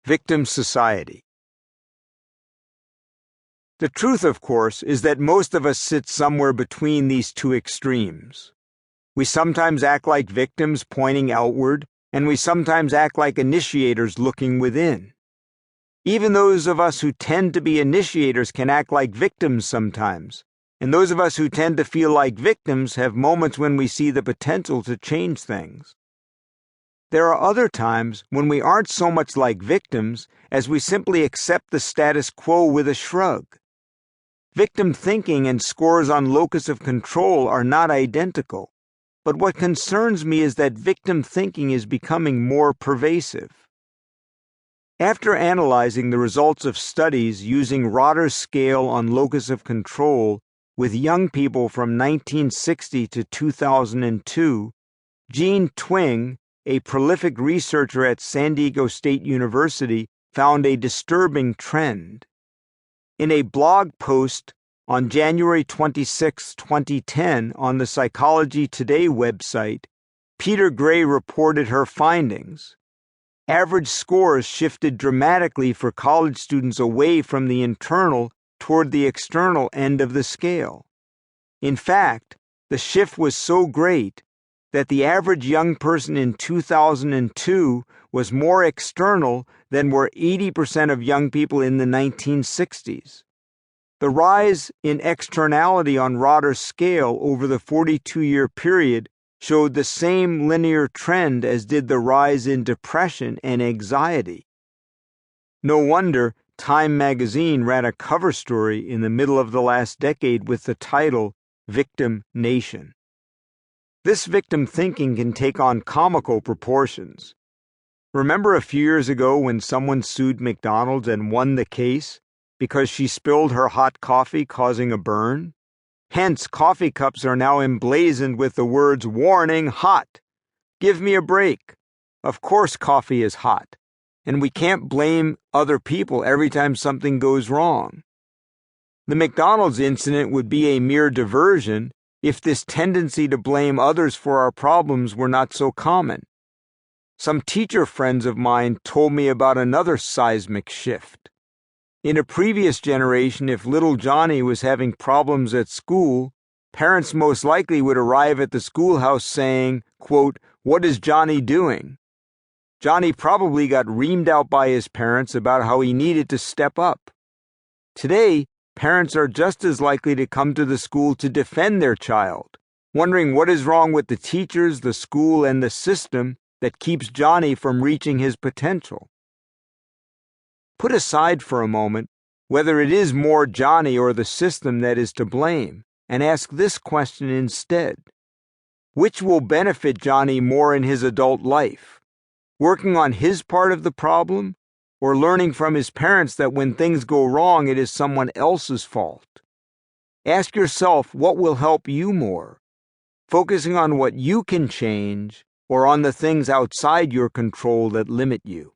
Victim society. The truth, of course, is that most of us sit somewhere between these two extremes. We sometimes act like victims pointing outward, and we sometimes act like initiators looking within. Even those of us who tend to be initiators can act like victims sometimes, and those of us who tend to feel like victims have moments when we see the potential to change things. There are other times when we aren't so much like victims as we simply accept the status quo with a shrug. Victim thinking and scores on locus of control are not identical, but what concerns me is that victim thinking is becoming more pervasive. After analyzing the results of studies using Rotter's scale on locus of control with young people from 1960 to 2002, Jean Twing, a prolific researcher at San Diego State University, found a disturbing trend. In a blog post on January 26, 2010, on the Psychology Today website, Peter Gray reported her findings. Average scores shifted dramatically for college students away from the internal toward the external end of the scale. In fact, the shift was so great that the average young person in 2002 was more external than were 80% of young people in the 1960s. The rise in externality on Rotter's scale over the 42-year period showed the same linear trend as did the rise in depression and anxiety. No wonder Time magazine ran a cover story in the middle of the last decade with the title Victim Nation. This victim thinking can take on comical proportions. Remember a few years ago when someone sued McDonald's and won the case because she spilled her hot coffee, causing a burn? Hence, coffee cups are now emblazoned with the words, "Warning, hot! Give me a break." Of course coffee is hot, and we can't blame other people every time something goes wrong. The McDonald's incident would be a mere diversion if this tendency to blame others for our problems were not so common. Some teacher friends of mine told me about another seismic shift. In a previous generation, if little Johnny was having problems at school, parents most likely would arrive at the schoolhouse saying, quote, "What is Johnny doing?" Johnny probably got reamed out by his parents about how he needed to step up. Today, parents are just as likely to come to the school to defend their child, wondering what is wrong with the teachers, the school, and the system that keeps Johnny from reaching his potential. Put aside for a moment whether it is more Johnny or the system that is to blame, and ask this question instead. Which will benefit Johnny more in his adult life? Working on his part of the problem, or learning from his parents that when things go wrong it is someone else's fault? Ask yourself what will help you more, focusing on what you can change or on the things outside your control that limit you.